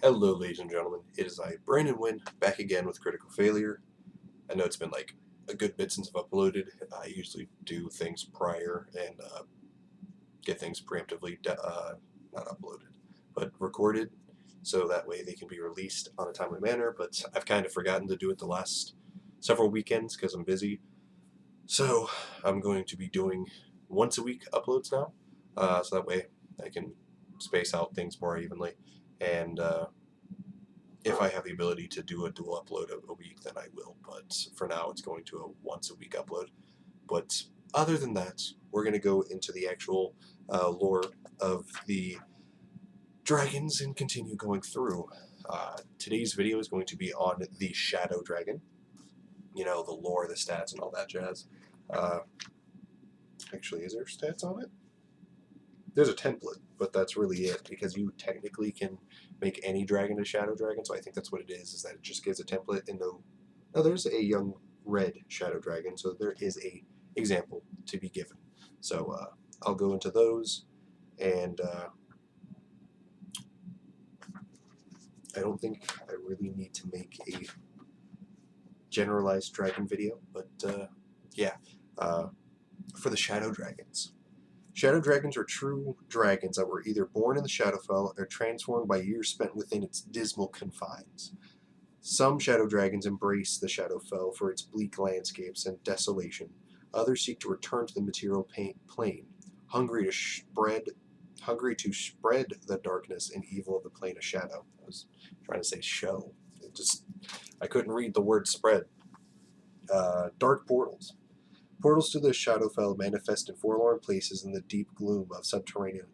Hello, ladies and gentlemen. It is I, Brandon Wynn, back again with Critical Failure. I know it's been like a good bit since I've uploaded. I usually do things prior and get things preemptively, not uploaded, but recorded, so that way they can be released on a timely manner. But I've kind of forgotten to do it the last several weekends because I'm busy. So I'm going to be doing once a week uploads now, so that way I can space out things more evenly. And if I have the ability to do a dual upload a week, then I will. But for now, it's going to a once a week upload. But other than that, we're going to go into the actual lore of the dragons and continue going through. Today's video is going to be on the Shadow Dragon. You know, the lore, the stats, and all that jazz. Actually, is there stats on it? There's a template, but that's really it, because you technically can make any dragon a shadow dragon, so I think that's what it is that it just gives a template. And no, there's a young red shadow dragon, so there is a example to be given. So I'll go into those, and I don't think I really need to make a generalized dragon video, but yeah, for the shadow dragons. Shadow dragons are true dragons that were either born in the Shadowfell or transformed by years spent within its dismal confines. Some shadow dragons embrace the Shadowfell for its bleak landscapes and desolation. Others seek to return to the material plane, hungry to spread the darkness and evil of the plane of shadow. I was trying to say show. I couldn't read the word spread. Dark portals. Portals to the Shadowfell manifest in forlorn places in the deep gloom of subterranean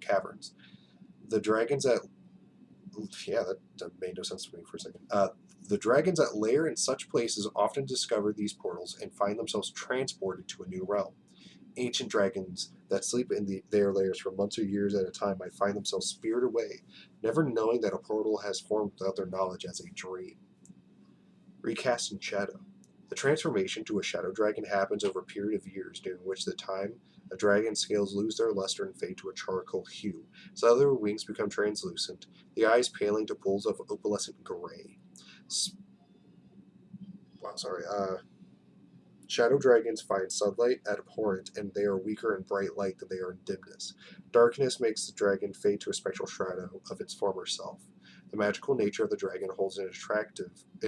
caverns. The dragons that that made no sense to me for a second. The dragons that lair in such places often discover these portals and find themselves transported to a new realm. Ancient dragons that sleep in their lairs for months or years at a time might find themselves spirited away, never knowing that a portal has formed without their knowledge as a dream. Recast in shadow. The transformation to a shadow dragon happens over a period of years, during which the time a dragon's scales lose their luster and fade to a charcoal hue. So their wings become translucent, the eyes paling to pools of opalescent gray. Shadow dragons find sunlight abhorrent, and they are weaker in bright light than they are in dimness. Darkness makes the dragon fade to a spectral shadow of its former self. The magical nature of the dragon holds an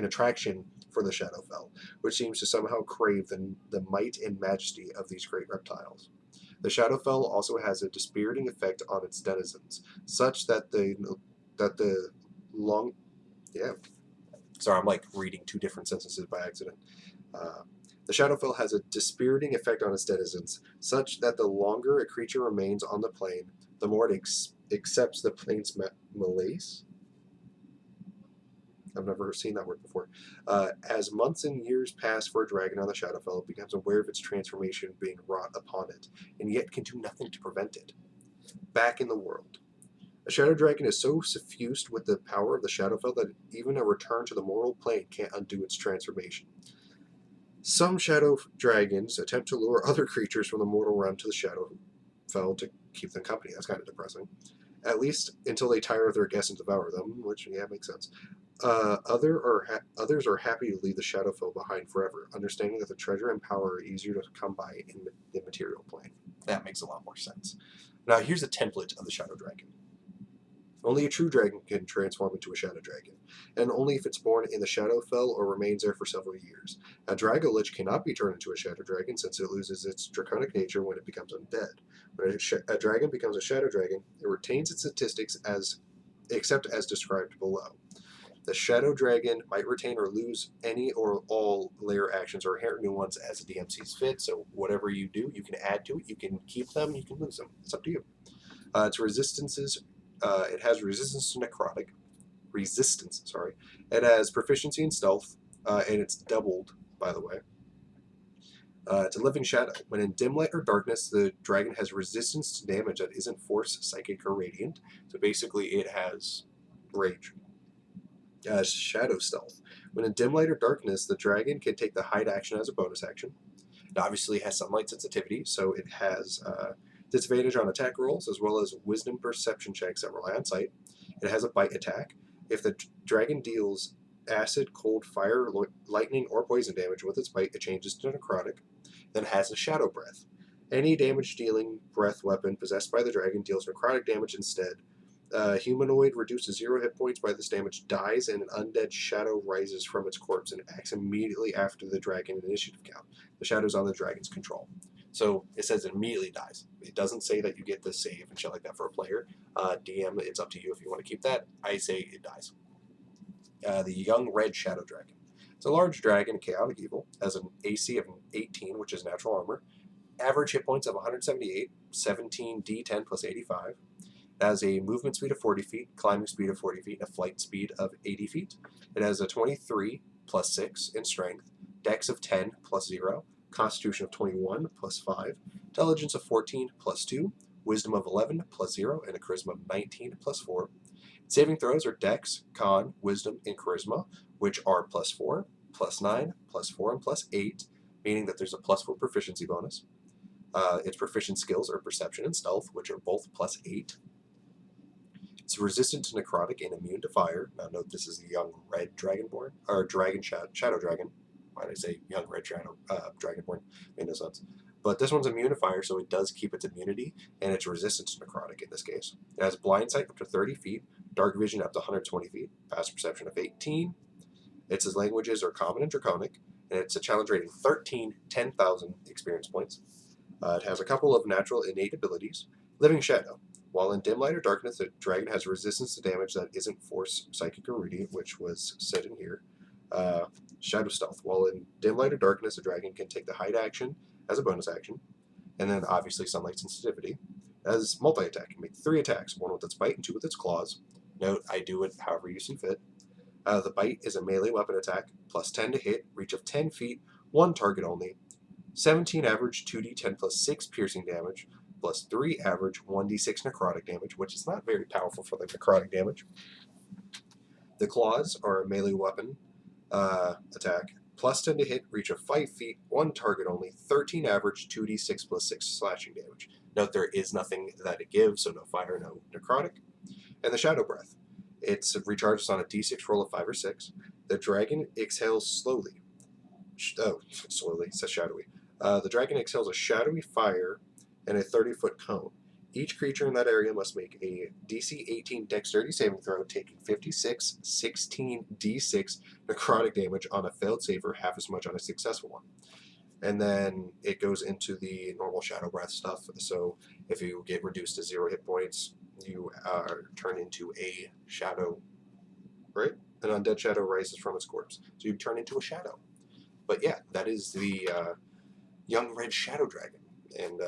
attraction for the Shadowfell, which seems to somehow crave the might and majesty of these great reptiles. The Shadowfell also has a dispiriting effect on its denizens, such that the long yeah. Sorry, I'm like reading two different sentences by accident. The Shadowfell has a dispiriting effect on its denizens, such that the longer a creature remains on the plane, the more it accepts the plane's malaise. I've never seen that word before. As months and years pass for a dragon on the Shadowfell, it becomes aware of its transformation being wrought upon it, and yet can do nothing to prevent it. Back in the world. A shadow dragon is so suffused with the power of the Shadowfell that even a return to the mortal plane can't undo its transformation. Some shadow dragons attempt to lure other creatures from the mortal realm to the Shadowfell to keep them company. That's kind of depressing. At least until they tire of their guests and devour them, which, yeah, makes sense. Others are happy to leave the Shadowfell behind forever, understanding that the treasure and power are easier to come by in the material plane. That makes a lot more sense. Now, here's a template of the Shadow Dragon. Only a true dragon can transform into a shadow dragon, and only if it's born in the Shadowfell or remains there for several years. A Dragolich cannot be turned into a shadow dragon since it loses its draconic nature when it becomes undead. When a dragon becomes a shadow dragon, it retains its statistics except as described below. The shadow dragon might retain or lose any or all layer actions or inherit new ones as the DM sees fit, so whatever you do, you can add to it, you can keep them, you can lose them. It's up to you. It has resistance to necrotic. It has proficiency in stealth, and it's doubled, by the way. It's a living shadow. When in dim light or darkness, the dragon has resistance to damage that isn't force, psychic, or radiant. So basically, it has rage. Shadow stealth. When in dim light or darkness, the dragon can take the hide action as a bonus action. It obviously has sunlight sensitivity, so it has disadvantage on attack rolls, as well as wisdom perception checks that rely on sight. It has a bite attack. If the dragon deals acid, cold, fire, lightning, or poison damage with its bite, it changes to necrotic. Then has a shadow breath. Any damage-dealing breath weapon possessed by the dragon deals necrotic damage instead. Humanoid reduces 0 hit points by this damage, dies, and an undead shadow rises from its corpse and acts immediately after the dragon initiative count. The shadow's on the dragon's control. So it says it immediately dies. It doesn't say that you get the save and shit like that for a player. DM, it's up to you if you want to keep that. I say it dies. The Young Red Shadow Dragon. It's a large dragon, chaotic evil, has an AC of 18, which is natural armor. Average hit points of 178, 17 D10 plus 85. It has a movement speed of 40 feet, climbing speed of 40 feet, and a flight speed of 80 feet. It has a 23 plus 6 in strength, dex of 10 plus 0, constitution of 21 plus 5, intelligence of 14 plus 2, wisdom of 11 plus 0, and a charisma of 19 plus 4. Saving throws are dex, con, wisdom, and charisma, which are plus 4, plus 9, plus 4, and plus 8, meaning that there's a plus 4 proficiency bonus. Its proficient skills are perception and stealth, which are both plus 8. It's resistant to necrotic and immune to fire. Now note this is the Young Red Dragonborn, or Shadow Dragon. Why did I say Young Red Dragonborn? Made no sense. But this one's immune to fire, so it does keep its immunity, and it's resistant to necrotic in this case. It has blind sight up to 30 feet, dark vision up to 120 feet, fast perception of 18. Its languages are Common and Draconic, and it's a challenge rating 13, 10,000 experience points. It has a couple of natural innate abilities. Living Shadow. While in dim light or darkness, the dragon has resistance to damage that isn't force, psychic, or radiant, which was said in here. Shadow Stealth. While in dim light or darkness, the dragon can take the hide action as a bonus action. And then obviously Sunlight Sensitivity. As multi-attack, it can make 3 attacks, 1 with its bite and 2 with its claws. Note, I do it however you see fit. The bite is a melee weapon attack, plus 10 to hit, reach of 10 feet, 1 target only, 17 average, 2d10 plus 6 piercing damage, plus 3 average, 1d6 necrotic damage, which is not very powerful for the necrotic damage. The claws are a melee weapon attack, plus 10 to hit, reach of 5 feet, 1 target only, 13 average, 2d6 plus 6 slashing damage. Note there is nothing that it gives, so no fire, no necrotic. And the Shadow Breath. It recharges on a d6 roll of 5 or 6. The dragon exhales slowly. Slowly, it says shadowy. The dragon exhales a shadowy fire and a 30-foot cone. Each creature in that area must make a DC 18 dexterity saving throw, taking 56, 16 d6 necrotic damage on a failed save or half as much on a successful one. And then it goes into the normal Shadow Breath stuff. So if you get reduced to 0 hit points, you turn into a shadow, right? An undead shadow rises from its corpse. So you turn into a shadow. But yeah, that is the Young Red Shadow Dragon. And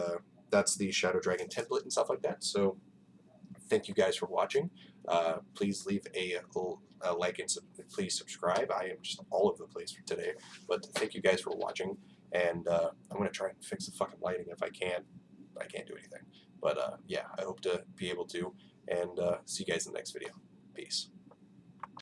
that's the Shadow Dragon template and stuff like that. So thank you guys for watching. Please leave a like and please subscribe. I am just all over the place for today. But thank you guys for watching. And I'm going to try and fix the fucking lighting if I can. I can't do anything. But yeah, I hope to be able to. And see you guys in the next video. Peace.